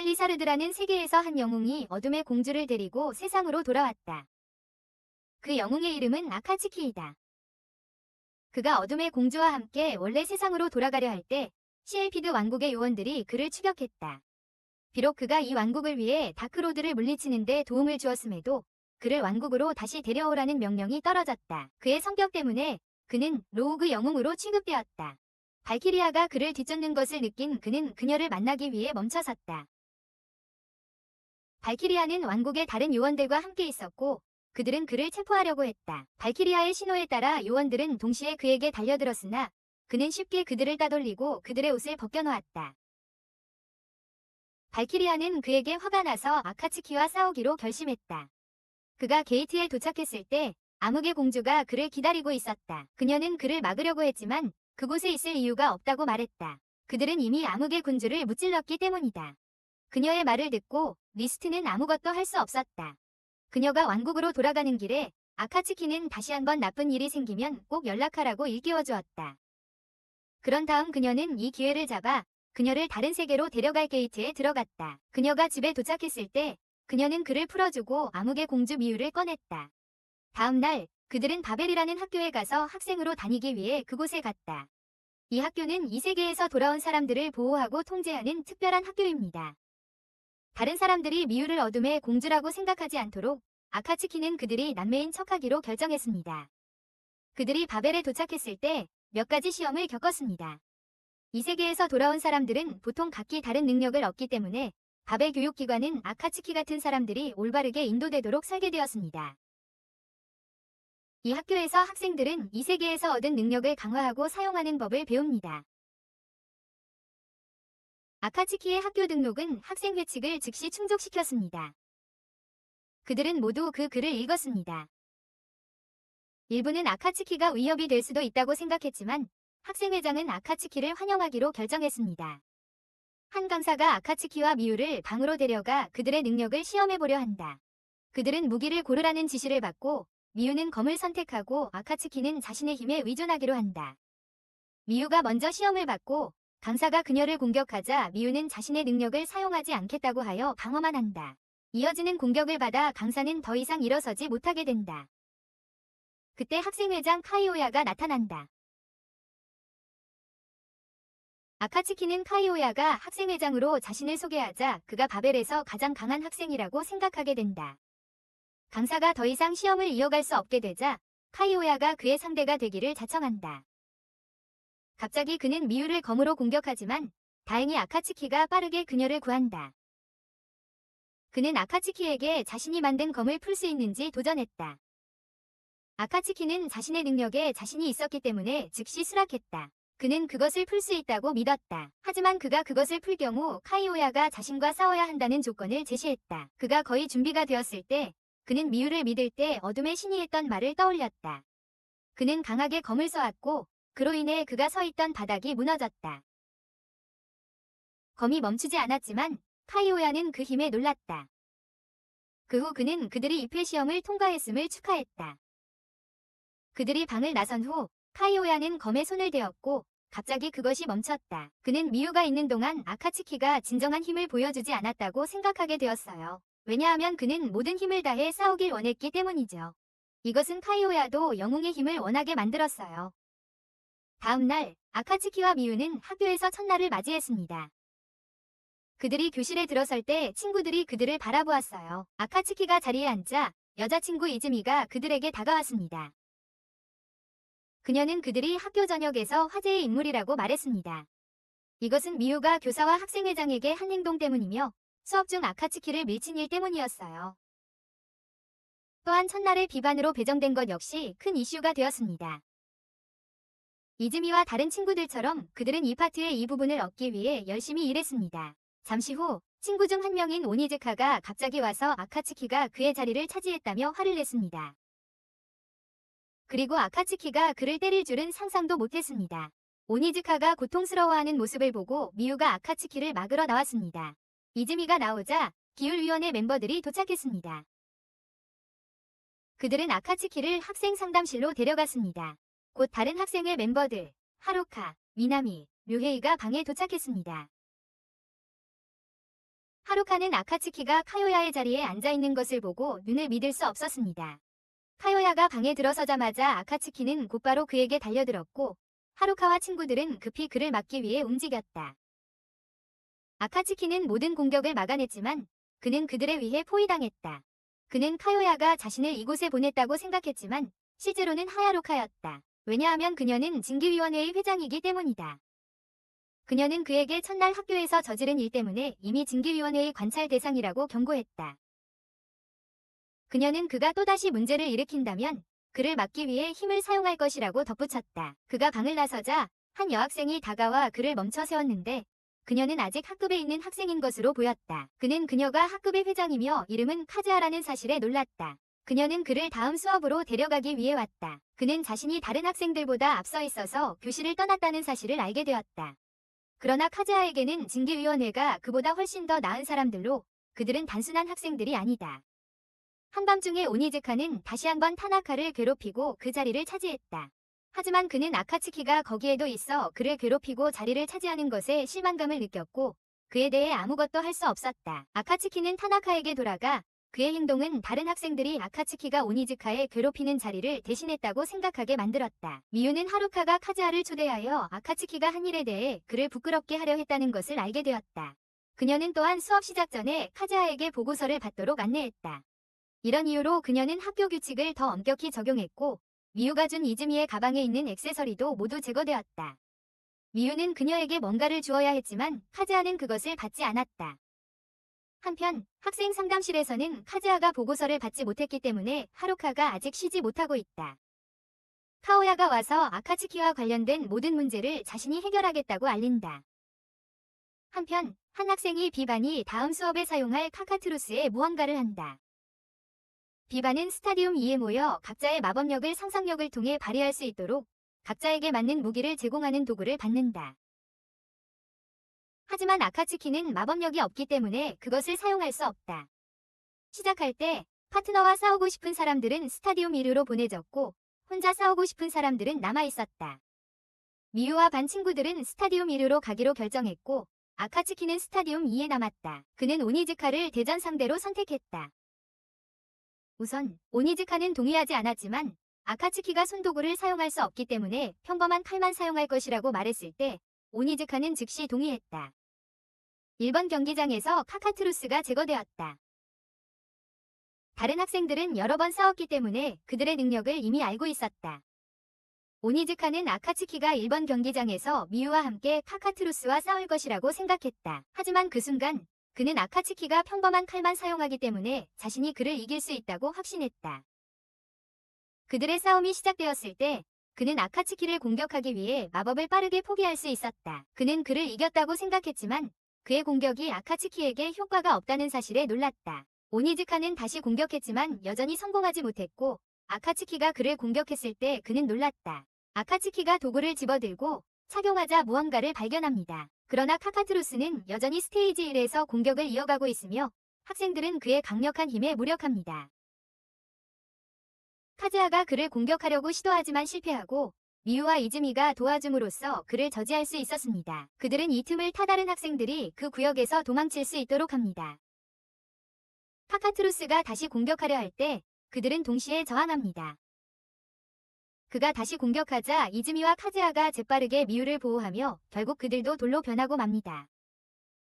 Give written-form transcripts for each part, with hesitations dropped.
벨리사르드라는 세계에서 한 영웅이 어둠의 공주를 데리고 세상으로 돌아왔다. 그 영웅의 이름은 아카츠키이다. 그가 어둠의 공주와 함께 원래 세상으로 돌아가려 할 때 시엘피드 왕국의 요원들이 그를 추격했다. 비록 그가 이 왕국을 위해 다크로드를 물리치는 데 도움을 주었음에도 그를 왕국으로 다시 데려오라는 명령이 떨어졌다. 그의 성격 때문에 그는 로우그 영웅으로 취급되었다. 발키리아가 그를 뒤쫓는 것을 느낀 그는 그녀를 만나기 위해 멈춰섰다. 발키리아는 왕국의 다른 요원들과 함께 있었고 그들은 그를 체포하려고 했다. 발키리아의 신호에 따라 요원들은 동시에 그에게 달려들었으나 그는 쉽게 그들을 따돌리고 그들의 옷을 벗겨놓았다. 발키리아는 그에게 화가 나서 아카츠키와 싸우기로 결심했다. 그가 게이트에 도착했을 때 암흑의 공주가 그를 기다리고 있었다. 그녀는 그를 막으려고 했지만 그곳에 있을 이유가 없다고 말했다. 그들은 이미 암흑의 군주를 무찔렀기 때문이다. 그녀의 말을 듣고 리스트는 아무것도 할 수 없었다. 그녀가 왕국으로 돌아가는 길에 아카츠키는 다시 한번 나쁜 일이 생기면 꼭 연락하라고 일깨워주었다. 그런 다음 그녀는 이 기회를 잡아 그녀를 다른 세계로 데려갈 게이트에 들어갔다. 그녀가 집에 도착했을 때 그녀는 그를 풀어주고 암흑의 공주 미유를 꺼냈다. 다음 날 그들은 바벨이라는 학교에 가서 학생으로 다니기 위해 그곳에 갔다. 이 학교는 이 세계에서 돌아온 사람들을 보호하고 통제하는 특별한 학교입니다. 다른 사람들이 미유를 어둠의 공주라고 생각하지 않도록 아카츠키는 그들이 남매인 척하기로 결정했습니다. 그들이 바벨에 도착했을 때 몇 가지 시험을 겪었습니다. 이 세계에서 돌아온 사람들은 보통 각기 다른 능력을 얻기 때문에 바벨 교육기관은 아카츠키 같은 사람들이 올바르게 인도되도록 설계되었습니다. 이 학교에서 학생들은 이 세계에서 얻은 능력을 강화하고 사용하는 법을 배웁니다. 아카츠키의 학교 등록은 학생 회칙을 즉시 충족시켰습니다. 그들은 모두 그 글을 읽었습니다. 일부는 아카츠키가 위협이 될 수도 있다고 생각했지만 학생회장은 아카츠키를 환영하기로 결정했습니다. 한 강사가 아카츠키와 미유를 방으로 데려가 그들의 능력을 시험해보려 한다. 그들은 무기를 고르라는 지시를 받고 미유는 검을 선택하고 아카츠키는 자신의 힘에 의존하기로 한다. 미유가 먼저 시험을 받고 강사가 그녀를 공격하자 미유는 자신의 능력을 사용하지 않겠다고 하여 방어만 한다. 이어지는 공격을 받아 강사는 더 이상 일어서지 못하게 된다. 그때 학생회장 카이오야가 나타난다. 아카츠키는 카이오야가 학생회장으로 자신을 소개하자 그가 바벨에서 가장 강한 학생이라고 생각하게 된다. 강사가 더 이상 시험을 이어갈 수 없게 되자 카이오야가 그의 상대가 되기를 자청한다. 갑자기 그는 미유를 검으로 공격하지만 다행히 아카츠키가 빠르게 그녀를 구한다. 그는 아카츠키에게 자신이 만든 검을 풀 수 있는지 도전했다. 아카츠키는 자신의 능력에 자신이 있었기 때문에 즉시 수락했다. 그는 그것을 풀 수 있다고 믿었다. 하지만 그가 그것을 풀 경우 카이오야가 자신과 싸워야 한다는 조건을 제시했다. 그가 거의 준비가 되었을 때 그는 미유를 믿을 때 어둠의 신이 했던 말을 떠올렸다. 그는 강하게 검을 쏘았고 그로 인해 그가 서 있던 바닥이 무너졌다. 검이 멈추지 않았지만 카이오야는 그 힘에 놀랐다. 그 후 그는 그들이 입회 시험을 통과했음을 축하했다. 그들이 방을 나선 후 카이오야는 검에 손을 대었고 갑자기 그것이 멈췄다. 그는 미유가 있는 동안 아카츠키가 진정한 힘을 보여주지 않았다고 생각하게 되었어요. 왜냐하면 그는 모든 힘을 다해 싸우길 원했기 때문이죠. 이것은 카이오야도 영웅의 힘을 원하게 만들었어요. 다음 날 아카츠키와 미유는 학교에서 첫날을 맞이했습니다. 그들이 교실에 들어설 때 친구들이 그들을 바라보았어요. 아카츠키가 자리에 앉자 여자친구 이즈미가 그들에게 다가왔습니다. 그녀는 그들이 학교 전역에서 화제의 인물이라고 말했습니다. 이것은 미유가 교사와 학생회장에게 한 행동 때문이며 수업 중 아카츠키를 밀친 일 때문이었어요. 또한 첫날의 비반으로 배정된 것 역시 큰 이슈가 되었습니다. 이즈미와 다른 친구들처럼 그들은 이 파트의 이 부분을 얻기 위해 열심히 일했습니다. 잠시 후 친구 중 한 명인 오니즈카가 갑자기 와서 아카츠키가 그의 자리를 차지했다며 화를 냈습니다. 그리고 아카츠키가 그를 때릴 줄은 상상도 못했습니다. 오니즈카가 고통스러워하는 모습을 보고 미유가 아카츠키를 막으러 나왔습니다. 이즈미가 나오자 기율위원회 멤버들이 도착했습니다. 그들은 아카츠키를 학생 상담실로 데려갔습니다. 곧 다른 학생의 멤버들 하루카, 미나미, 류헤이가 방에 도착했습니다. 하루카는 아카츠키가 카요야의 자리에 앉아있는 것을 보고 눈을 믿을 수 없었습니다. 카요야가 방에 들어서자마자 아카츠키는 곧바로 그에게 달려들었고 하루카와 친구들은 급히 그를 막기 위해 움직였다. 아카츠키는 모든 공격을 막아냈지만 그는 그들에 의해 포위당했다. 그는 카요야가 자신을 이곳에 보냈다고 생각했지만 실제로는 하야루카였다. 왜냐하면 그녀는 징계위원회의 회장이기 때문이다. 그녀는 그에게 첫날 학교에서 저지른 일 때문에 이미 징계위원회의 관찰 대상이라고 경고했다. 그녀는 그가 또다시 문제를 일으킨다면 그를 막기 위해 힘을 사용할 것이라고 덧붙였다. 그가 방을 나서자 한 여학생이 다가와 그를 멈춰 세웠는데 그녀는 아직 학급에 있는 학생인 것으로 보였다. 그는 그녀가 학급의 회장이며 이름은 카즈하라는 사실에 놀랐다. 그녀는 그를 다음 수업으로 데려가기 위해 왔다. 그는 자신이 다른 학생들보다 앞서 있어서 교실을 떠났다는 사실을 알게 되었다. 그러나 카즈하에게는 징계위원회가 그보다 훨씬 더 나은 사람들로 그들은 단순한 학생들이 아니다. 한밤중에 오니즈카는 다시 한번 타나카를 괴롭히고 그 자리를 차지했다. 하지만 그는 아카츠키가 거기에도 있어 그를 괴롭히고 자리를 차지하는 것에 실망감을 느꼈고 그에 대해 아무것도 할 수 없었다. 아카츠키는 타나카에게 돌아가 그의 행동은 다른 학생들이 아카츠키가 오니즈카의 괴롭히는 자리를 대신했다고 생각하게 만들었다. 미유는 하루카가 카즈하를 초대하여 아카츠키가 한 일에 대해 그를 부끄럽게 하려 했다는 것을 알게 되었다. 그녀는 또한 수업 시작 전에 카즈하에게 보고서를 받도록 안내했다. 이런 이유로 그녀는 학교 규칙을 더 엄격히 적용했고 미유가 준 이즈미의 가방에 있는 액세서리도 모두 제거되었다. 미유는 그녀에게 뭔가를 주어야 했지만 카즈하는 그것을 받지 않았다. 한편 학생 상담실에서는 카즈하가 보고서를 받지 못했기 때문에 하루카가 아직 쉬지 못하고 있다. 카오야가 와서 아카츠키와 관련된 모든 문제를 자신이 해결하겠다고 알린다. 한편 한 학생이 비반이 다음 수업에 사용할 카카트루스에 무언가를 한다. 비반은 스타디움 2에 모여 각자의 마법력을 상상력을 통해 발휘할 수 있도록 각자에게 맞는 무기를 제공하는 도구를 받는다. 하지만 아카츠키는 마법력이 없기 때문에 그것을 사용할 수 없다. 시작할 때 파트너와 싸우고 싶은 사람들은 스타디움 1로 보내졌고 혼자 싸우고 싶은 사람들은 남아있었다. 미유와 반 친구들은 스타디움 1로 가기로 결정했고 아카츠키는 스타디움 2에 남았다. 그는 오니즈카를 대전 상대로 선택했다. 우선 오니즈카는 동의하지 않았지만 아카츠키가 손도구를 사용할 수 없기 때문에 평범한 칼만 사용할 것이라고 말했을 때 오니즈카는 즉시 동의했다. 1번 경기장에서 카카트루스가 제거되었다. 다른 학생들은 여러 번 싸웠기 때문에 그들의 능력을 이미 알고 있었다. 오니즈카는 아카츠키가 1번 경기장에서 미유와 함께 카카트루스와 싸울 것이라고 생각했다. 하지만 그 순간 그는 아카츠키가 평범한 칼만 사용하기 때문에 자신이 그를 이길 수 있다고 확신했다. 그들의 싸움이 시작되었을 때 그는 아카츠키를 공격하기 위해 마법을 빠르게 포기할 수 있었다. 그는 그를 이겼다고 생각했지만 그의 공격이 아카츠키에게 효과가 없다는 사실에 놀랐다. 오니즈카는 다시 공격했지만 여전히 성공하지 못했고 아카츠키가 그를 공격했을 때 그는 놀랐다. 아카츠키가 도구를 집어들고 착용하자 무언가를 발견합니다. 그러나 카카트루스는 여전히 스테이지 1에서 공격을 이어가고 있으며 학생들은 그의 강력한 힘에 무력합니다. 카즈하가 그를 공격하려고 시도하지만 실패하고 미유와 이즈미가 도와줌으로써 그를 저지할 수 있었습니다. 그들은 이 틈을 타 다른 학생들이 그 구역에서 도망칠 수 있도록 합니다. 카카트루스가 다시 공격하려 할 때 그들은 동시에 저항합니다. 그가 다시 공격하자 이즈미와 카즈하가 재빠르게 미유를 보호하며 결국 그들도 돌로 변하고 맙니다.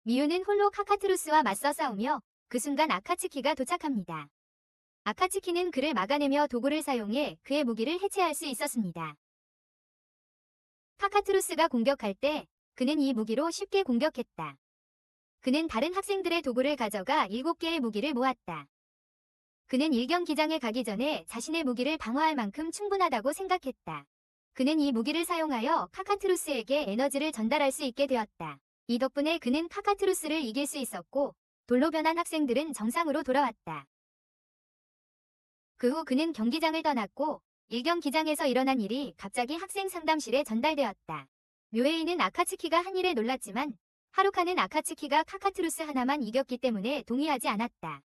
미유는 홀로 카카트루스와 맞서 싸우며 그 순간 아카츠키가 도착합니다. 아카츠키는 그를 막아내며 도구를 사용해 그의 무기를 해체할 수 있었습니다. 카카트루스가 공격할 때 그는 이 무기로 쉽게 공격했다. 그는 다른 학생들의 도구를 가져가 7개의 무기를 모았다. 그는 일경기장에 가기 전에 자신의 무기를 방어할 만큼 충분하다고 생각했다. 그는 이 무기를 사용하여 카카트루스에게 에너지를 전달할 수 있게 되었다. 이 덕분에 그는 카카트루스를 이길 수 있었고 돌로 변한 학생들은 정상으로 돌아왔다. 그 후 그는 경기장을 떠났고 일경기장에서 일어난 일이 갑자기 학생 상담실에 전달되었다. 묘헤이는 아카츠키가 한 일에 놀랐지만 하루카는 아카츠키가 카카트루스 하나만 이겼기 때문에 동의하지 않았다.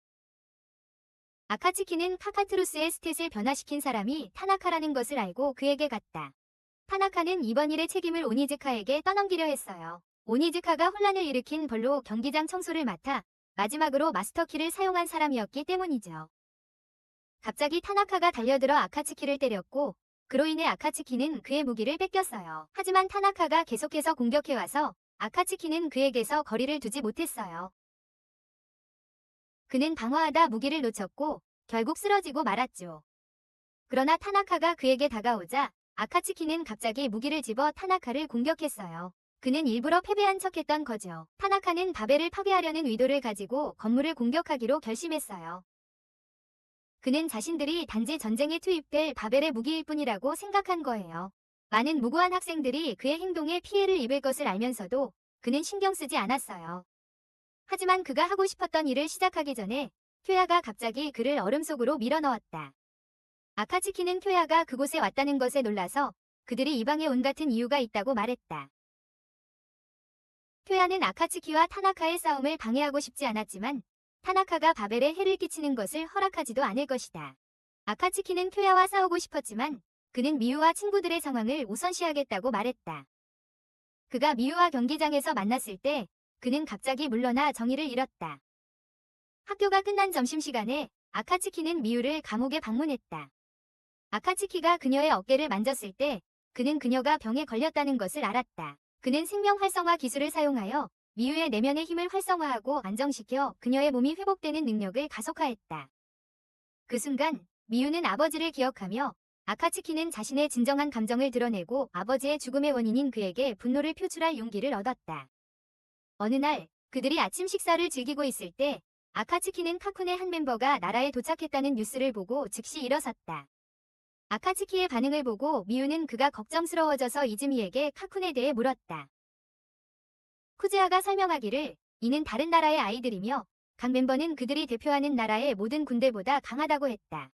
아카츠키는 카카트루스의 스탯을 변화시킨 사람이 타나카라는 것을 알고 그에게 갔다. 타나카는 이번 일의 책임을 오니즈카에게 떠넘기려 했어요. 오니즈카가 혼란을 일으킨 벌로 경기장 청소를 맡아 마지막으로 마스터키를 사용한 사람이었기 때문이죠. 갑자기 타나카가 달려들어 아카츠키를 때렸고 그로 인해 아카츠키는 그의 무기를 뺏겼어요. 하지만 타나카가 계속해서 공격해와서 아카츠키는 그에게서 거리를 두지 못했어요. 그는 방어하다 무기를 놓쳤고 결국 쓰러지고 말았죠. 그러나 타나카가 그에게 다가오자 아카츠키는 갑자기 무기를 집어 타나카를 공격했어요. 그는 일부러 패배한 척했던 거죠. 타나카는 바벨을 파괴하려는 의도를 가지고 건물을 공격하기로 결심했어요. 그는 자신들이 단지 전쟁에 투입될 바벨의 무기일 뿐이라고 생각한 거예요. 많은 무고한 학생들이 그의 행동에 피해를 입을 것을 알면서도 그는 신경 쓰지 않았어요. 하지만 그가 하고 싶었던 일을 시작하기 전에 쿄야가 갑자기 그를 얼음 속으로 밀어넣었다. 아카츠키는 쿄야가 그곳에 왔다는 것에 놀라서 그들이 이 방에 온 같은 이유가 있다고 말했다. 쿄야는 아카츠키와 타나카의 싸움을 방해하고 싶지 않았지만 타나카가 바벨에 해를 끼치는 것을 허락하지도 않을 것이다. 아카츠키는 쿄야와 싸우고 싶었지만 그는 미유와 친구들의 상황을 우선시하겠다고 말했다. 그가 미유와 경기장에서 만났을 때 그는 갑자기 물러나 정의를 잃었다. 학교가 끝난 점심시간에 아카츠키는 미유를 감옥에 방문했다. 아카츠키가 그녀의 어깨를 만졌을 때 그는 그녀가 병에 걸렸다는 것을 알았다. 그는 생명 활성화 기술을 사용하여 미유의 내면의 힘을 활성화하고 안정시켜 그녀의 몸이 회복되는 능력을 가속화했다. 그 순간 미유는 아버지를 기억하며 아카츠키는 자신의 진정한 감정을 드러내고 아버지의 죽음의 원인인 그에게 분노를 표출할 용기를 얻었다. 어느 날 그들이 아침 식사를 즐기고 있을 때 아카츠키는 카쿤의 한 멤버가 나라에 도착했다는 뉴스를 보고 즉시 일어섰다. 아카츠키의 반응을 보고 미유는 그가 걱정스러워져서 이즈미에게 카쿤에 대해 물었다. 쿠즈야가 설명하기를 이는 다른 나라의 아이들이며 각 멤버는 그들이 대표하는 나라의 모든 군대보다 강하다고 했다.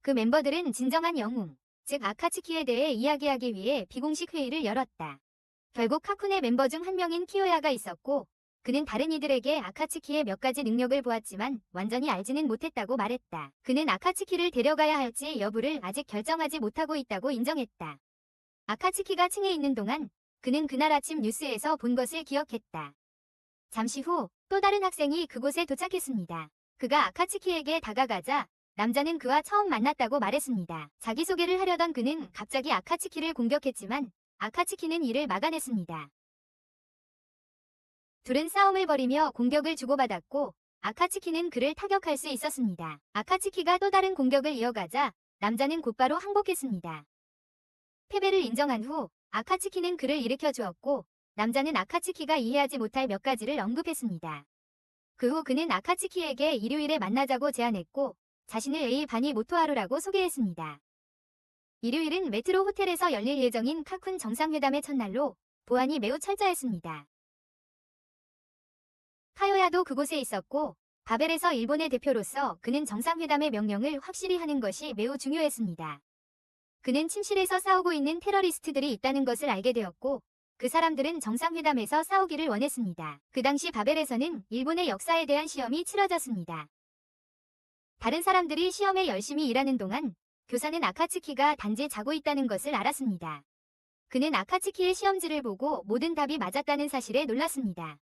그 멤버들은 진정한 영웅, 즉 아카츠키에 대해 이야기하기 위해 비공식 회의를 열었다. 결국 카쿤의 멤버 중 한 명인 키요야가 있었고 그는 다른 이들에게 아카츠키의 몇 가지 능력을 보았지만 완전히 알지는 못했다고 말했다. 그는 아카츠키를 데려가야 할지 여부를 아직 결정하지 못하고 있다고 인정했다. 아카츠키가 층에 있는 동안 그는 그날 아침 뉴스에서 본 것을 기억했다. 잠시 후 또 다른 학생이 그곳에 도착했습니다. 그가 아카츠키에게 다가가자 남자는 그와 처음 만났다고 말했습니다. 자기소개를 하려던 그는 갑자기 아카츠키를 공격했지만 아카츠키는 이를 막아냈습니다. 둘은 싸움을 벌이며 공격을 주고받았고 아카츠키는 그를 타격할 수 있었습니다. 아카츠키가 또 다른 공격을 이어가자 남자는 곧바로 항복했습니다. 패배를 인정한 후 아카츠키는 그를 일으켜 주었고 남자는 아카츠키가 이해하지 못할 몇 가지를 언급했습니다. 그 후 그는 아카츠키에게 일요일에 만나자고 제안했고 자신을 A 바니 모토하루라고 소개했습니다. 일요일은 메트로 호텔에서 열릴 예정인 카쿤 정상회담의 첫날로 보안이 매우 철저했습니다. 카요야도 그곳에 있었고 바벨에서 일본의 대표로서 그는 정상회담의 명령을 확실히 하는 것이 매우 중요했습니다. 그는 침실에서 싸우고 있는 테러리스트들이 있다는 것을 알게 되었고 그 사람들은 정상회담에서 싸우기를 원했습니다. 그 당시 바벨에서는 일본의 역사에 대한 시험이 치러졌습니다. 다른 사람들이 시험에 열심히 일하는 동안 교사는 아카츠키가 단지 자고 있다는 것을 알았습니다. 그는 아카츠키의 시험지를 보고 모든 답이 맞았다는 사실에 놀랐습니다.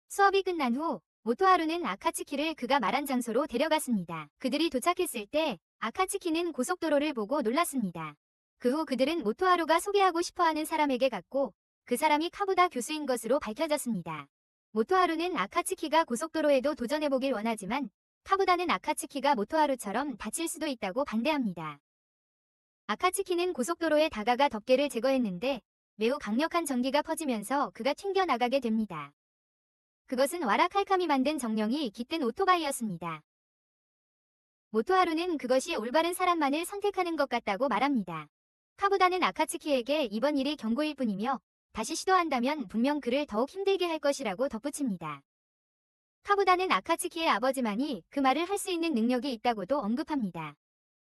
수업이 끝난 후 모토하루는 아카츠키를 그가 말한 장소로 데려갔습니다. 그들이 도착했을 때 아카츠키는 고속도로를 보고 놀랐습니다. 그 후 그들은 모토하루가 소개하고 싶어하는 사람에게 갔고 그 사람이 카부다 교수인 것으로 밝혀졌습니다. 모토하루는 아카츠키가 고속도로에도 도전해보길 원하지만 카부다는 아카츠키가 모토하루처럼 다칠 수도 있다고 반대합니다. 아카츠키는 고속도로에 다가가 덮개를 제거했는데 매우 강력한 전기가 퍼지면서 그가 튕겨나가게 됩니다. 그것은 와라 칼캄이 만든 정령이 깃든 오토바이였습니다. 모토하루는 그것이 올바른 사람만을 선택하는 것 같다고 말합니다. 카부다는 아카츠키에게 이번 일이 경고일 뿐이며 다시 시도한다면 분명 그를 더욱 힘들게 할 것이라고 덧붙입니다. 카부다는 아카츠키의 아버지만이 그 말을 할 수 있는 능력이 있다고도 언급합니다.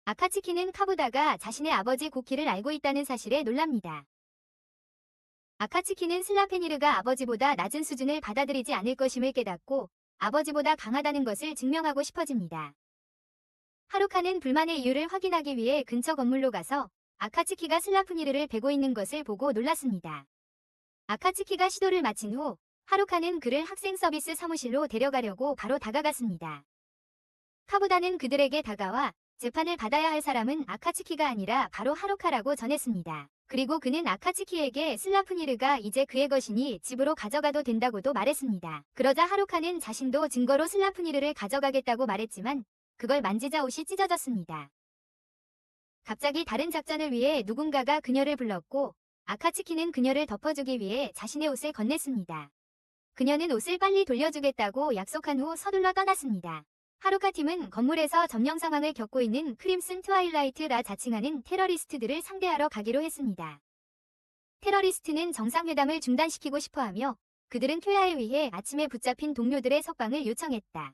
아카츠키는 카부다가 자신의 아버지 고키를 알고 있다는 사실에 놀랍니다. 아카츠키는 슬라페니르가 아버지보다 낮은 수준을 받아들이지 않을 것임을 깨닫고 아버지보다 강하다는 것을 증명하고 싶어집니다. 하루카는 불만의 이유를 확인하기 위해 근처 건물로 가서 아카츠키가 슬라프니르를 베고 있는 것을 보고 놀랐습니다. 아카츠키가 시도를 마친 후 하루카는 그를 학생 서비스 사무실로 데려가려고 바로 다가갔습니다. 카부다는 그들에게 다가와 재판을 받아야 할 사람은 아카츠키가 아니라 바로 하루카라고 전했습니다. 그리고 그는 아카츠키에게 슬라프니르가 이제 그의 것이니 집으로 가져가도 된다고도 말했습니다. 그러자 하루카는 자신도 증거로 슬라프니르를 가져가겠다고 말했지만 그걸 만지자 옷이 찢어졌습니다. 갑자기 다른 작전을 위해 누군가가 그녀를 불렀고 아카츠키는 그녀를 덮어주기 위해 자신의 옷을 건넸습니다. 그녀는 옷을 빨리 돌려주겠다고 약속한 후 서둘러 떠났습니다. 하루카 팀은 건물에서 점령 상황을 겪고 있는 크림슨 트와일라이트라 자칭하는 테러리스트들을 상대하러 가기로 했습니다. 테러리스트는 정상회담을 중단시키고 싶어하며 그들은 쿄야에 의해 아침에 붙잡힌 동료들의 석방을 요청했다.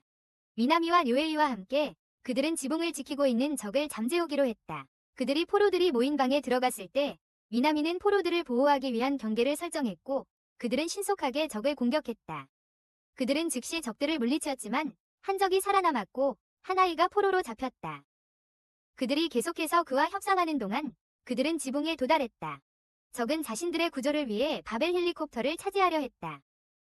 미나미와 료에이와 함께 그들은 지붕을 지키고 있는 적을 잠재우기로 했다. 그들이 포로들이 모인 방에 들어갔을 때 미나미는 포로들을 보호하기 위한 경계를 설정했고 그들은 신속하게 적을 공격했다. 그들은 즉시 적들을 물리쳤지만 한 적이 살아남았고 한 아이가 포로로 잡혔다. 그들이 계속해서 그와 협상하는 동안 그들은 지붕에 도달했다. 적은 자신들의 구조를 위해 바벨 헬리콥터를 차지하려 했다.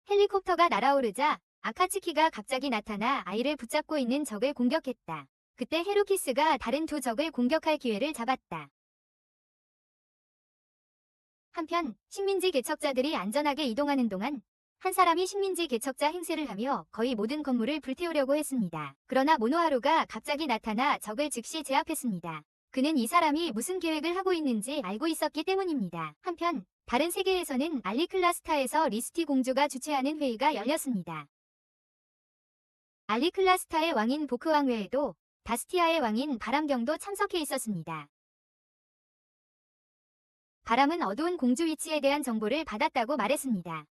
헬리콥터가 날아오르자 아카츠키가 갑자기 나타나 아이를 붙잡고 있는 적을 공격했다. 그때 헤루키스가 다른 두 적을 공격할 기회를 잡았다. 한편 식민지 개척자들이 안전하게 이동하는 동안 한 사람이 식민지 개척자 행세를 하며 거의 모든 건물을 불태우려고 했습니다. 그러나 모노하루가 갑자기 나타나 적을 즉시 제압했습니다. 그는 이 사람이 무슨 계획을 하고 있는지 알고 있었기 때문입니다. 한편 다른 세계에서는 알리클라스타에서 리스티 공주가 주최하는 회의가 열렸습니다. 알리클라스타의 왕인 보크왕 외에도 다스티아의 왕인 바람경도 참석해 있었습니다. 바람은 어두운 공주 위치에 대한 정보를 받았다고 말했습니다.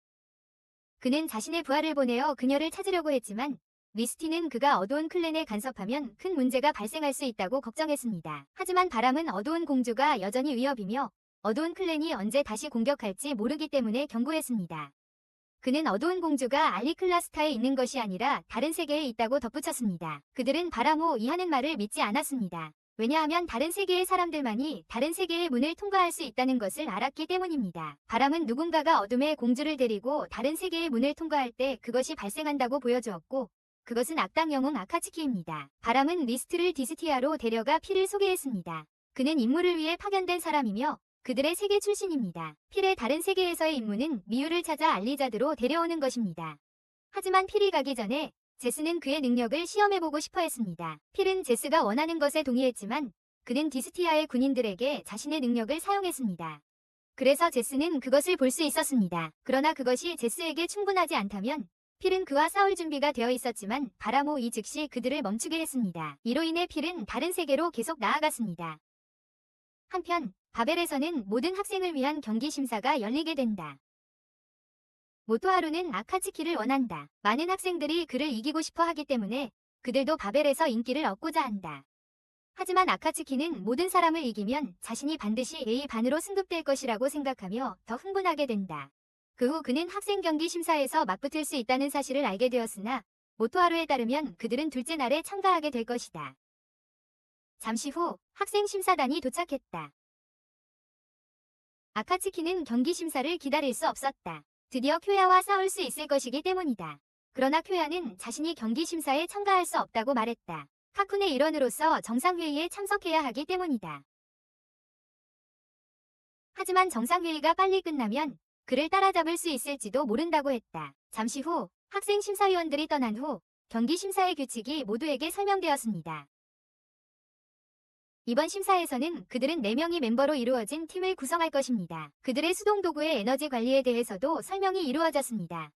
그는 자신의 부하를 보내어 그녀를 찾으려고 했지만 리스티는 그가 어두운 클랜에 간섭하면 큰 문제가 발생할 수 있다고 걱정했습니다. 하지만 바람은 어두운 공주가 여전히 위협이며 어두운 클랜이 언제 다시 공격할지 모르기 때문에 경고했습니다. 그는 어두운 공주가 알리클라스타에 있는 것이 아니라 다른 세계에 있다고 덧붙였습니다. 그들은 바람호 이하는 말을 믿지 않았습니다. 왜냐하면 다른 세계의 사람들만이 다른 세계의 문을 통과할 수 있다는 것을 알았기 때문입니다. 바람은 누군가가 어둠의 공주를 데리고 다른 세계의 문을 통과할 때 그것이 발생한다고 보여주었고 그것은 악당 영웅 아카츠키입니다. 바람은 리스트를 디스티아로 데려가 필을 소개했습니다. 그는 임무를 위해 파견된 사람이며 그들의 세계 출신입니다. 필의 다른 세계에서의 임무는 미유를 찾아 알리자드로 데려오는 것입니다. 하지만 필이 가기 전에 제스는 그의 능력을 시험해보고 싶어 했습니다. 필은 제스가 원하는 것에 동의했지만 그는 디스티아의 군인들에게 자신의 능력을 사용했습니다. 그래서 제스는 그것을 볼 수 있었습니다. 그러나 그것이 제스에게 충분하지 않다면 필은 그와 싸울 준비가 되어 있었지만 바람호 이 즉시 그들을 멈추게 했습니다. 이로 인해 필은 다른 세계로 계속 나아갔습니다. 한편 바벨에서는 모든 학생을 위한 경기 심사가 열리게 된다. 모토하루는 아카츠키를 원한다. 많은 학생들이 그를 이기고 싶어 하기 때문에 그들도 바벨에서 인기를 얻고자 한다. 하지만 아카츠키는 모든 사람을 이기면 자신이 반드시 A반으로 승급될 것이라고 생각하며 더 흥분하게 된다. 그 후 그는 학생 경기 심사에서 맞붙을 수 있다는 사실을 알게 되었으나 모토하루에 따르면 그들은 둘째 날에 참가하게 될 것이다. 잠시 후 학생 심사단이 도착했다. 아카츠키는 경기 심사를 기다릴 수 없었다. 드디어 쿄야와 싸울 수 있을 것이기 때문이다. 그러나 쿄야는 자신이 경기 심사에 참가할 수 없다고 말했다. 카쿤의 일원으로서 정상회의에 참석해야 하기 때문이다. 하지만 정상회의가 빨리 끝나면 그를 따라잡을 수 있을지도 모른다고 했다. 잠시 후 학생 심사위원들이 떠난 후 경기 심사의 규칙이 모두에게 설명되었습니다. 이번 심사에서는 그들은 4명이 멤버로 이루어진 팀을 구성할 것입니다. 그들의 수동 도구의 에너지 관리에 대해서도 설명이 이루어졌습니다.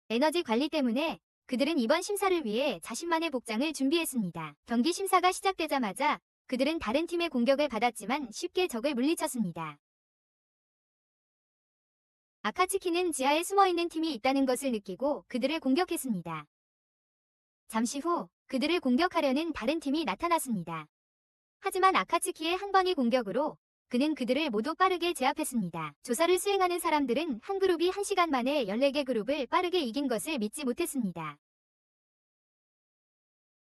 에너지 관리 때문에 그들은 이번 심사를 위해 자신만의 복장을 준비했습니다. 경기 심사가 시작되자마자 그들은 다른 팀의 공격을 받았지만 쉽게 적을 물리쳤습니다. 아카츠키는 지하에 숨어있는 팀이 있다는 것을 느끼고 그들을 공격했습니다. 잠시 후 그들을 공격하려는 다른 팀이 나타났습니다. 하지만 아카츠키의 한 번의 공격으로 그는 그들을 모두 빠르게 제압했습니다. 조사를 수행하는 사람들은 한 그룹이 1시간 만에 14개 그룹을 빠르게 이긴 것을 믿지 못했습니다.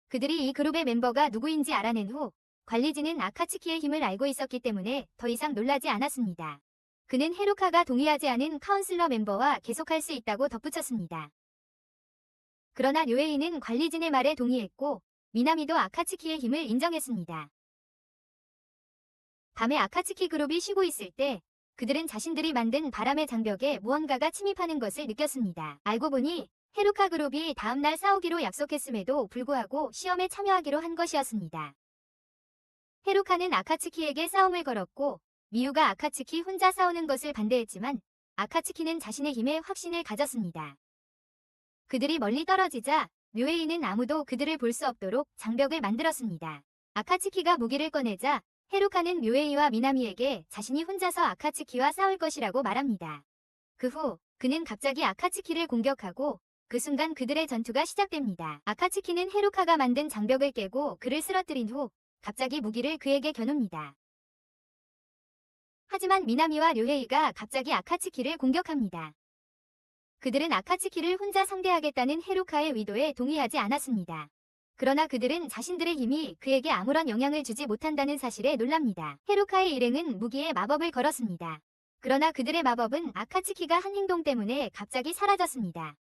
그들이 이 그룹의 멤버가 누구인지 알아낸 후 관리진은 아카츠키의 힘을 알고 있었기 때문에 더 이상 놀라지 않았습니다. 그는 헤루카가 동의하지 않은 카운슬러 멤버와 계속할 수 있다고 덧붙였습니다. 그러나 료헤이는 관리진의 말에 동의했고 미나미도 아카츠키의 힘을 인정했습니다. 밤에 아카츠키 그룹이 쉬고 있을 때 그들은 자신들이 만든 바람의 장벽에 무언가가 침입하는 것을 느꼈습니다. 알고 보니 헤루카 그룹이 다음날 싸우기로 약속했음에도 불구하고 시험에 참여하기로 한 것이었습니다. 헤루카는 아카츠키에게 싸움을 걸었고 미유가 아카츠키 혼자 싸우는 것을 반대했지만 아카츠키는 자신의 힘에 확신을 가졌습니다. 그들이 멀리 떨어지자 료헤이는 아무도 그들을 볼 수 없도록 장벽을 만들었습니다. 아카츠키가 무기를 꺼내자 헤루카는 료헤이와 미나미에게 자신이 혼자서 아카츠키와 싸울 것이라고 말합니다. 그 후 그는 갑자기 아카츠키를 공격하고 그 순간 그들의 전투가 시작됩니다. 아카츠키는 헤루카가 만든 장벽을 깨고 그를 쓰러뜨린 후 갑자기 무기를 그에게 겨눕니다. 하지만 미나미와 료헤이가 갑자기 아카츠키를 공격합니다. 그들은 아카츠키를 혼자 상대하겠다는 헤루카의 의도에 동의하지 않았습니다. 그러나 그들은 자신들의 힘이 그에게 아무런 영향을 주지 못한다는 사실에 놀랍니다. 헤루카의 일행은 무기에 마법을 걸었습니다. 그러나 그들의 마법은 아카츠키가 한 행동 때문에 갑자기 사라졌습니다.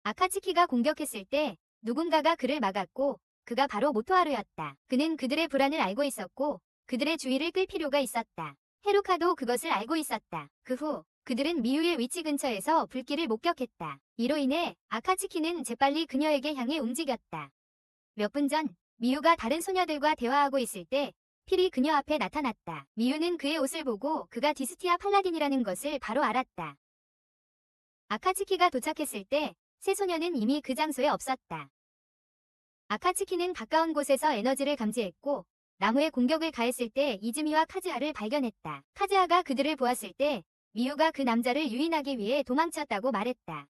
아카츠키가 공격했을 때 누군가가 그를 막았고 그가 바로 모토하루였다. 그는 그들의 불안을 알고 있었고 그들의 주의를 끌 필요가 있었다. 헤루카도 그것을 알고 있었다. 그 후 그들은 미유의 위치 근처에서 불길을 목격했다. 이로 인해 아카츠키는 재빨리 그녀에게 향해 움직였다. 몇 분 전 미유가 다른 소녀들과 대화하고 있을 때 필이 그녀 앞에 나타났다. 미유는 그의 옷을 보고 그가 디스티아 팔라딘이라는 것을 바로 알았다. 아카츠키가 도착했을 때 세 소녀는 이미 그 장소에 없었다. 아카츠키는 가까운 곳에서 에너지를 감지했고 나무에 공격을 가했을 때 이즈미와 카즈하를 발견했다. 카즈하가 그들을 보았을 때 미유가 그 남자를 유인하기 위해 도망쳤다고 말했다.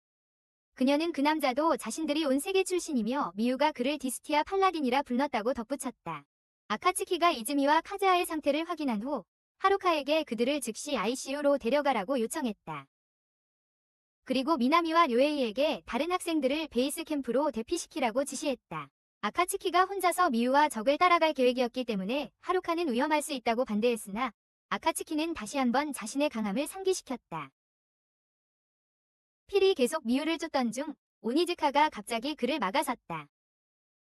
그녀는 그 남자도 자신들이 온 세계 출신이며 미유가 그를 디스티아 팔라딘이라 불렀다고 덧붙였다. 아카츠키가 이즈미와 카즈하의 상태를 확인한 후 하루카에게 그들을 즉시 ICU로 데려가라고 요청했다. 그리고 미나미와 료헤이에게 다른 학생들을 베이스 캠프로 대피시키라고 지시했다. 아카츠키가 혼자서 미유와 적을 따라갈 계획이었기 때문에 하루카는 위험할 수 있다고 반대했으나 아카츠키는 다시 한번 자신의 강함을 상기시켰다. 필이 계속 미유를 쫓던 중 오니즈카가 갑자기 그를 막아섰다.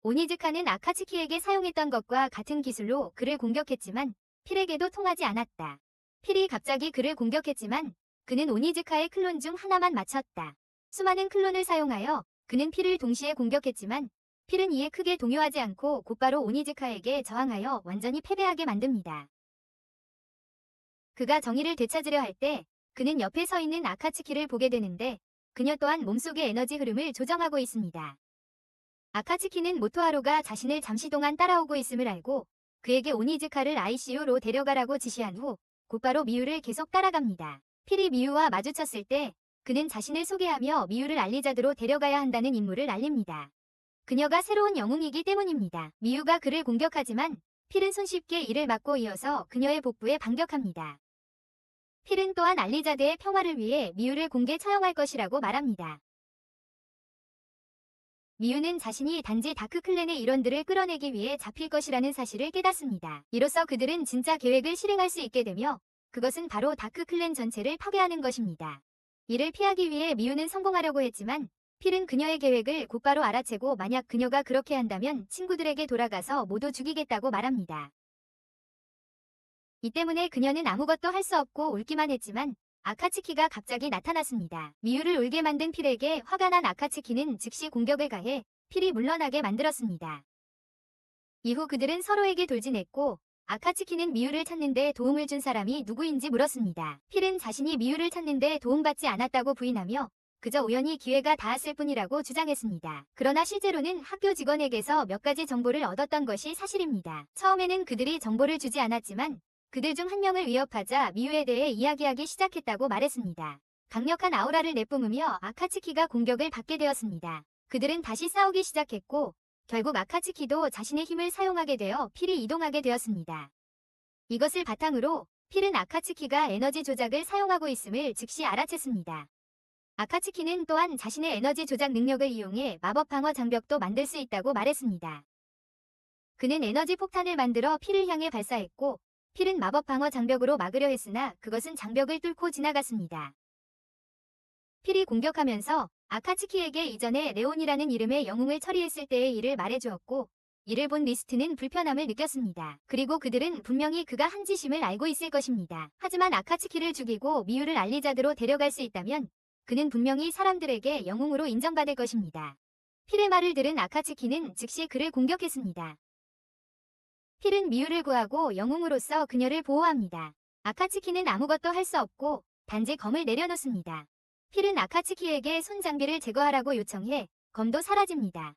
오니즈카는 아카츠키에게 사용했던 것과 같은 기술로 그를 공격했지만 필에게도 통하지 않았다. 필이 갑자기 그를 공격했지만 그는 오니즈카의 클론 중 하나만 맞췄다. 수많은 클론을 사용하여 그는 필을 동시에 공격했지만 필은 이에 크게 동요하지 않고 곧바로 오니즈카에게 저항하여 완전히 패배하게 만듭니다. 그가 정의를 되찾으려 할 때 그는 옆에 서 있는 아카츠키를 보게 되는데 그녀 또한 몸속의 에너지 흐름을 조정하고 있습니다. 아카츠키는 모토하루가 자신을 잠시 동안 따라오고 있음을 알고 그에게 오니즈카를 ICU로 데려가라고 지시한 후 곧바로 미유를 계속 따라갑니다. 필이 미유와 마주쳤을 때 그는 자신을 소개하며 미유를 알리자드로 데려가야 한다는 임무를 알립니다. 그녀가 새로운 영웅이기 때문입니다. 미유가 그를 공격하지만 필은 손쉽게 이를 막고 이어서 그녀의 복부에 반격합니다. 필은 또한 알리자드의 평화를 위해 미유를 공개 처형할 것이라고 말합니다. 미유는 자신이 단지 다크클랜의 일원들을 끌어내기 위해 잡힐 것이라는 사실을 깨닫습니다. 이로써 그들은 진짜 계획을 실행할 수 있게 되며 그것은 바로 다크클랜 전체를 파괴하는 것입니다. 이를 피하기 위해 미유는 성공하려고 했지만 필은 그녀의 계획을 곧바로 알아채고 만약 그녀가 그렇게 한다면 친구들에게 돌아가서 모두 죽이겠다고 말합니다. 이 때문에 그녀는 아무것도 할 수 없고 울기만 했지만 아카츠키가 갑자기 나타났습니다. 미유를 울게 만든 필에게 화가 난 아카츠키는 즉시 공격을 가해 필이 물러나게 만들었습니다. 이후 그들은 서로에게 돌진했고 아카츠키는 미유를 찾는 데 도움을 준 사람이 누구인지 물었습니다. 필은 자신이 미유를 찾는 데 도움받지 않았다고 부인하며 그저 우연히 기회가 닿았을 뿐이라고 주장했습니다. 그러나 실제로는 학교 직원에게서 몇 가지 정보를 얻었던 것이 사실입니다. 처음에는 그들이 정보를 주지 않았지만 그들 중 한 명을 위협하자 미유에 대해 이야기하기 시작했다고 말했습니다. 강력한 아우라를 내뿜으며 아카츠키가 공격을 받게 되었습니다. 그들은 다시 싸우기 시작했고 결국 아카츠키도 자신의 힘을 사용하게 되어 필이 이동하게 되었습니다. 이것을 바탕으로 필은 아카츠키가 에너지 조작을 사용하고 있음을 즉시 알아챘습니다. 아카츠키는 또한 자신의 에너지 조작 능력을 이용해 마법 방어 장벽도 만들 수 있다고 말했습니다. 그는 에너지 폭탄을 만들어 필을 향해 발사했고 필은 마법 방어 장벽으로 막으려 했으나 그것은 장벽을 뚫고 지나갔습니다. 필이 공격하면서 아카츠키에게 이전에 레온이라는 이름의 영웅을 처리했을 때의 일을 말해주었고, 이를 본 리스트는 불편함을 느꼈습니다. 그리고 그들은 분명히 그가 한 짓임을 알고 있을 것입니다. 하지만 아카츠키를 죽이고 미유를 알리자드로 데려갈 수 있다면 그는 분명히 사람들에게 영웅으로 인정받을 것입니다. 필의 말을 들은 아카츠키는 즉시 그를 공격했습니다. 필은 미유를 구하고 영웅으로서 그녀를 보호합니다. 아카츠키는 아무것도 할 수 없고 단지 검을 내려놓습니다. 필은 아카츠키에게 손장비를 제거하라고 요청해 검도 사라집니다.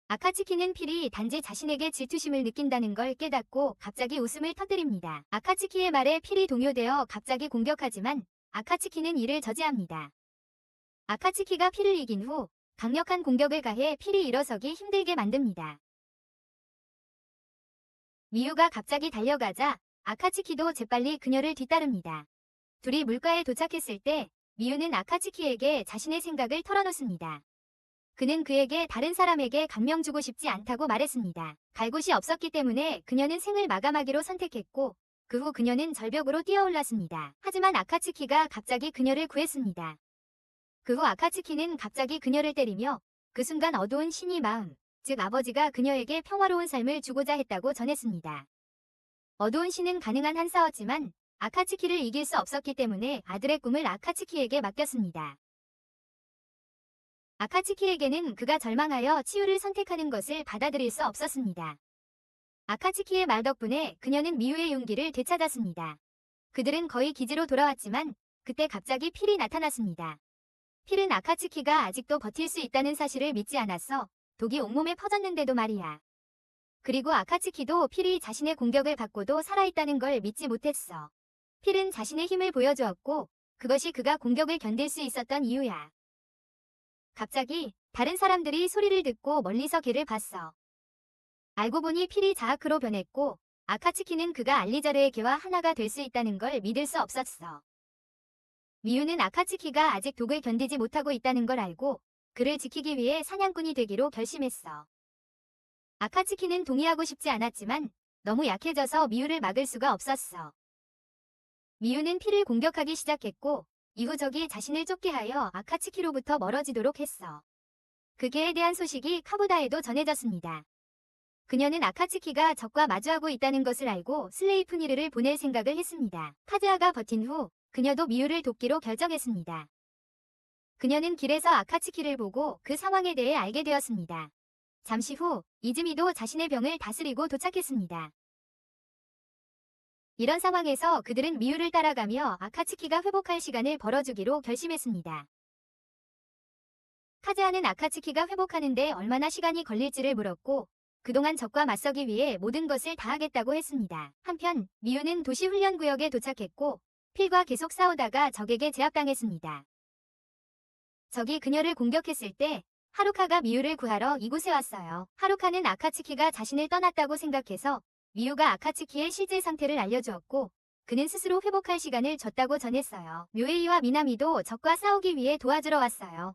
아카츠키는 필이 단지 자신에게 질투심을 느낀다는 걸 깨닫고 갑자기 웃음을 터뜨립니다. 아카츠키의 말에 필이 동요되어 갑자기 공격하지만 아카츠키는 이를 저지합니다. 아카츠키가 필을 이긴 후 강력한 공격을 가해 필이 일어서기 힘들게 만듭니다. 미유가 갑자기 달려가자 아카츠키도 재빨리 그녀를 뒤따릅니다. 둘이 물가에 도착했을 때 미유는 아카츠키에게 자신의 생각을 털어놓습니다. 그는 그에게 다른 사람에게 감명 주고 싶지 않다고 말했습니다. 갈 곳이 없었기 때문에 그녀는 생을 마감하기로 선택했고 그 후 그녀는 절벽으로 뛰어올랐습니다. 하지만 아카츠키가 갑자기 그녀를 구했습니다. 그 후 아카츠키는 갑자기 그녀를 때리며 그 순간 어두운 신이 마음, 즉 아버지가 그녀에게 평화로운 삶을 주고자 했다고 전했습니다. 어두운 신은 가능한 한 싸웠지만 아카츠키를 이길 수 없었기 때문에 아들의 꿈을 아카츠키에게 맡겼습니다. 아카츠키에게는 그가 절망하여 치유를 선택하는 것을 받아들일 수 없었습니다. 아카츠키의 말 덕분에 그녀는 미유의 용기를 되찾았습니다. 그들은 거의 기지로 돌아왔지만 그때 갑자기 필이 나타났습니다. 필은 아카츠키가 아직도 버틸 수 있다는 사실을 믿지 않았어. 독이 온몸에 퍼졌는데도 말이야. 그리고 아카츠키도 필이 자신의 공격을 받고도 살아있다는 걸 믿지 못했어. 필은 자신의 힘을 보여주었고 그것이 그가 공격을 견딜 수 있었던 이유야. 갑자기 다른 사람들이 소리를 듣고 멀리서 걔를 봤어. 알고 보니 필이 자아크로 변했고 아카츠키는 그가 알리자르의 개와 하나가 될 수 있다는 걸 믿을 수 없었어. 미유는 아카츠키가 아직 독을 견디지 못하고 있다는 걸 알고 그를 지키기 위해 사냥꾼이 되기로 결심했어. 아카츠키는 동의하고 싶지 않았지만 너무 약해져서 미유를 막을 수가 없었어. 미유는 필을 공격하기 시작했고 이후 적이 자신을 쫓게 하여 아카츠키로부터 멀어지도록 했어. 그 개에 대한 소식이 카부다에도 전해졌습니다. 그녀는 아카츠키가 적과 마주하고 있다는 것을 알고 슬레이프니르를 보낼 생각을 했습니다. 카즈아가 버틴 후 그녀도 미유를 돕기로 결정했습니다. 그녀는 길에서 아카츠키를 보고 그 상황에 대해 알게 되었습니다. 잠시 후 이즈미도 자신의 병을 다스리고 도착했습니다. 이런 상황에서 그들은 미유를 따라가며 아카츠키가 회복할 시간을 벌어주기로 결심했습니다. 카즈아는 아카츠키가 회복하는데 얼마나 시간이 걸릴지를 물었고 그동안 적과 맞서기 위해 모든 것을 다하겠다고 했습니다. 한편 미유는 도시 훈련구역에 도착했고 필과 계속 싸우다가 적에게 제압당했습니다. 적이 그녀를 공격했을 때 하루카가 미유를 구하러 이곳에 왔어요. 하루카는 아카츠키가 자신을 떠났다고 생각해서 미유가 아카츠키의 실제 상태를 알려주었고 그는 스스로 회복할 시간을 줬다고 전했어요. 묘에이와 미나미도 적과 싸우기 위해 도와주러 왔어요.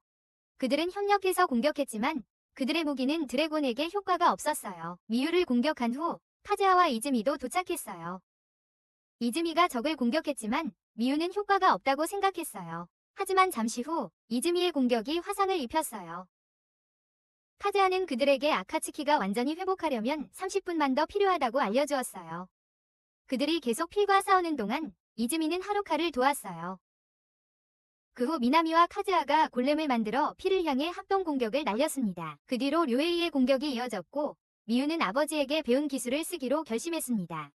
그들은 협력해서 공격했지만 그들의 무기는 드래곤에게 효과가 없었어요. 미유를 공격한 후 카즈아와 이즈미도 도착했어요. 이즈미가 적을 공격했지만 미유는 효과가 없다고 생각했어요. 하지만 잠시 후 이즈미의 공격이 화상을 입혔어요. 카즈아는 그들에게 아카츠키가 완전히 회복하려면 30분만 더 필요하다고 알려주었어요. 그들이 계속 필과 싸우는 동안 이즈미는 하루카를 도왔어요. 그 후 미나미와 카즈아가 골렘을 만들어 필을 향해 합동 공격을 날렸습니다. 그 뒤로 료에이의 공격이 이어졌고 미유는 아버지에게 배운 기술을 쓰기로 결심했습니다.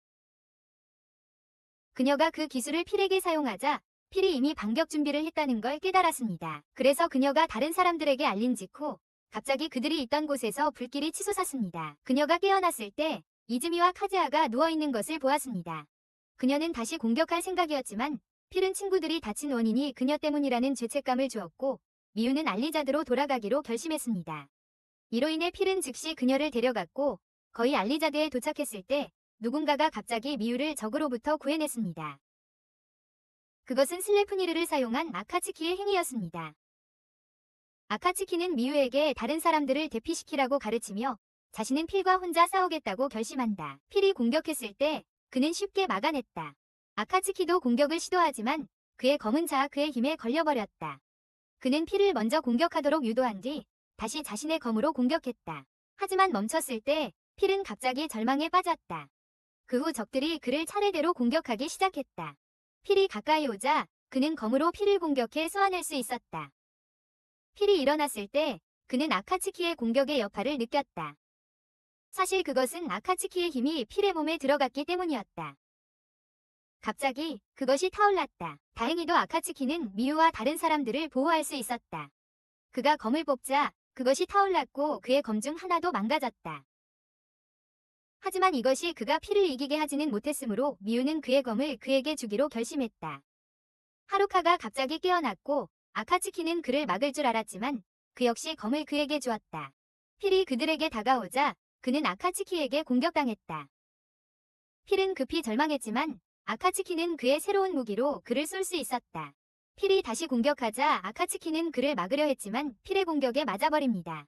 그녀가 그 기술을 필에게 사용하자 필이 이미 반격 준비를 했다는 걸 깨달았습니다. 그래서 그녀가 다른 사람들에게 알린 직후 갑자기 그들이 있던 곳에서 불길이 치솟았습니다. 그녀가 깨어났을 때 이즈미와 카즈아가 누워있는 것을 보았습니다. 그녀는 다시 공격할 생각이었지만 필은 친구들이 다친 원인이 그녀 때문이라는 죄책감을 주었고 미유는 알리자드로 돌아가기로 결심했습니다. 이로 인해 필은 즉시 그녀를 데려갔고 거의 알리자드에 도착했을 때 누군가가 갑자기 미유를 적으로부터 구해냈습니다. 그것은 슬레프니르를 사용한 아카츠키의 행위였습니다. 아카츠키는 미유에게 다른 사람들을 대피시키라고 가르치며 자신은 필과 혼자 싸우겠다고 결심한다. 필이 공격했을 때 그는 쉽게 막아냈다. 아카츠키도 공격을 시도하지만 그의 검은 자아크의 힘에 걸려버렸다. 그는 피를 먼저 공격하도록 유도한 뒤 다시 자신의 검으로 공격했다. 하지만 멈췄을 때 필은 갑자기 절망에 빠졌다. 그 후 적들이 그를 차례대로 공격하기 시작했다. 필이 가까이 오자 그는 검으로 필을 공격해 쏘아낼 수 있었다. 필이 일어났을 때 그는 아카츠키의 공격의 여파를 느꼈다. 사실 그것은 아카츠키의 힘이 필의 몸에 들어갔기 때문이었다. 갑자기 그것이 타올랐다. 다행히도 아카츠키는 미유와 다른 사람들을 보호할 수 있었다. 그가 검을 뽑자 그것이 타올랐고 그의 검 중 하나도 망가졌다. 하지만 이것이 그가 필을 이기게 하지는 못했으므로 미유는 그의 검을 그에게 주기로 결심했다. 하루카가 갑자기 깨어났고 아카츠키는 그를 막을 줄 알았지만 그 역시 검을 그에게 주었다. 필이 그들에게 다가오자 그는 아카츠키에게 공격당했다. 필은 급히 절망했지만 아카츠키는 그의 새로운 무기로 그를 쏠 수 있었다. 필이 다시 공격하자 아카츠키는 그를 막으려 했지만 필의 공격에 맞아버립니다.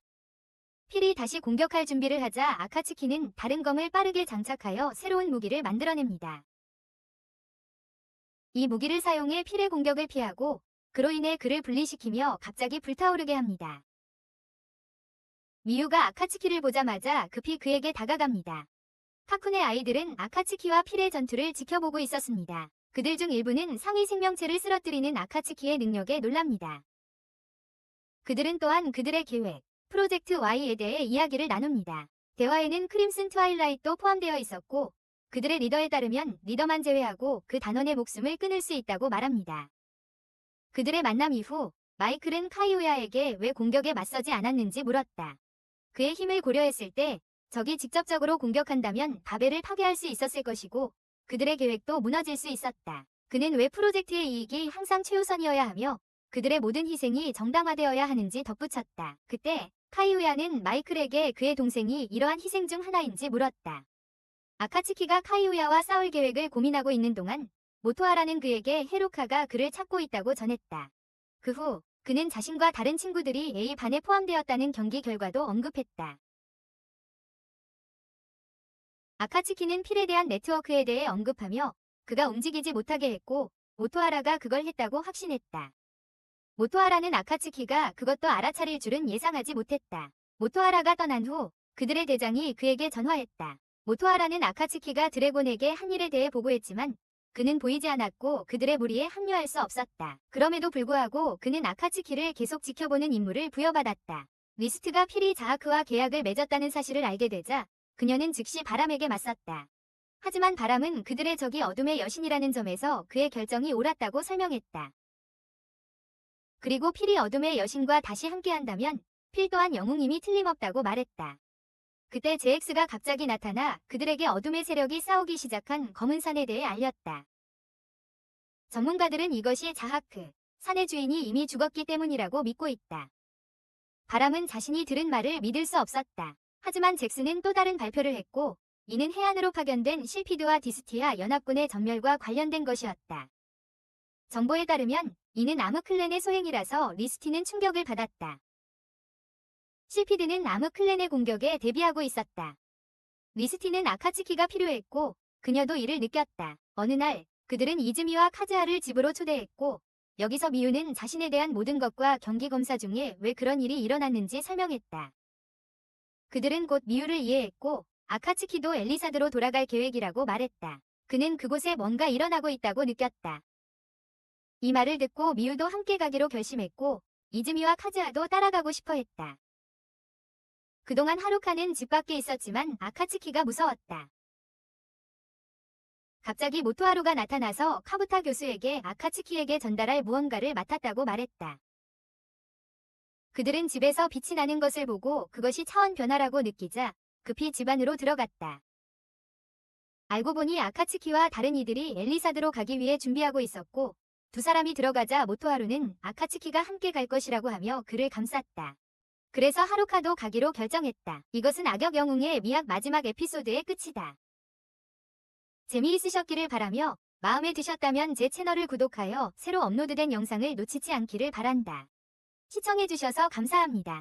필이 다시 공격할 준비를 하자 아카츠키는 다른 검을 빠르게 장착하여 새로운 무기를 만들어냅니다. 이 무기를 사용해 필의 공격을 피하고 그로 인해 그를 분리시키며 갑자기 불타오르게 합니다. 미유가 아카츠키를 보자마자 급히 그에게 다가갑니다. 카쿤의 아이들은 아카츠키와 필의 전투를 지켜보고 있었습니다. 그들 중 일부는 상위 생명체를 쓰러뜨리는 아카츠키의 능력에 놀랍니다. 그들은 또한 그들의 계획, 프로젝트 Y에 대해 이야기를 나눕니다. 대화에는 크림슨 트와일라이트도 포함되어 있었고 그들의 리더에 따르면 리더만 제외하고 그 단원의 목숨을 끊을 수 있다고 말합니다. 그들의 만남 이후 마이클은 카이오야에게 왜 공격에 맞서지 않았는지 물었다. 그의 힘을 고려했을 때 적이 직접적으로 공격한다면 바벨을 파괴할 수 있었을 것이고 그들의 계획도 무너질 수 있었다. 그는 왜 프로젝트의 이익이 항상 최우선이어야 하며 그들의 모든 희생이 정당화되어야 하는지 덧붙였다. 그때 카이오야는 마이클에게 그의 동생이 이러한 희생 중 하나인지 물었다. 아카츠키가 카이오야와 싸울 계획을 고민하고 있는 동안 모토하라는 그에게 헤루카가 그를 찾고 있다고 전했다. 그 후 그는 자신과 다른 친구들이 A반에 포함되었다는 경기 결과도 언급했다. 아카츠키는 필에 대한 네트워크에 대해 언급하며 그가 움직이지 못하게 했고 모토하라가 그걸 했다고 확신했다. 모토하라는 아카츠키가 그것도 알아차릴 줄은 예상하지 못했다. 모토하라가 떠난 후 그들의 대장이 그에게 전화했다. 모토하라는 아카츠키가 드래곤에게 한 일에 대해 보고했지만 그는 보이지 않았고 그들의 무리에 합류할 수 없었다. 그럼에도 불구하고 그는 아카츠키를 계속 지켜보는 임무를 부여받았다. 리스트가 필이 자하크와 계약을 맺었다는 사실을 알게 되자 그녀는 즉시 바람에게 맞섰다. 하지만 바람은 그들의 적이 어둠의 여신이라는 점에서 그의 결정이 옳았다고 설명했다. 그리고 필이 어둠의 여신과 다시 함께한다면 필 또한 영웅임이 틀림없다고 말했다. 그때 제엑스가 갑자기 나타나 그들에게 어둠의 세력이 싸우기 시작한 검은 산에 대해 알렸다. 전문가들은 이것이 자하크, 산의 주인이 이미 죽었기 때문이라고 믿고 있다. 바람은 자신이 들은 말을 믿을 수 없었다. 하지만 잭스는 또 다른 발표를 했고 이는 해안으로 파견된 실피드와 디스티아 연합군의 전멸과 관련된 것이었다. 정보에 따르면 이는 아무클랜의 소행이라서 리스티는 충격을 받았다. 실피드는 아무클랜의 공격에 대비하고 있었다. 리스티는 아카츠키가 필요했고 그녀도 이를 느꼈다. 어느 날 그들은 이즈미와 카즈하를 집으로 초대했고 여기서 미유는 자신에 대한 모든 것과 경기 검사 중에 왜 그런 일이 일어났는지 설명했다. 그들은 곧 미유를 이해했고 아카츠키도 엘리사드로 돌아갈 계획이라고 말했다. 그는 그곳에 뭔가 일어나고 있다고 느꼈다. 이 말을 듣고 미유도 함께 가기로 결심했고 이즈미와 카즈하도 따라가고 싶어 했다. 그동안 하루카는 집 밖에 있었지만 아카츠키가 무서웠다. 갑자기 모토하루가 나타나서 카부타 교수에게 아카츠키에게 전달할 무언가를 맡았다고 말했다. 그들은 집에서 빛이 나는 것을 보고 그것이 차원 변화라고 느끼자 급히 집 안으로 들어갔다. 알고 보니 아카츠키와 다른 이들이 엘리사드로 가기 위해 준비하고 있었고 두 사람이 들어가자 모토하루는 아카츠키가 함께 갈 것이라고 하며 그를 감쌌다. 그래서 하루카도 가기로 결정했다. 이것은 악역 영웅의 미학 마지막 에피소드의 끝이다. 재미있으셨기를 바라며 마음에 드셨다면 제 채널을 구독하여 새로 업로드된 영상을 놓치지 않기를 바란다. 시청해주셔서 감사합니다.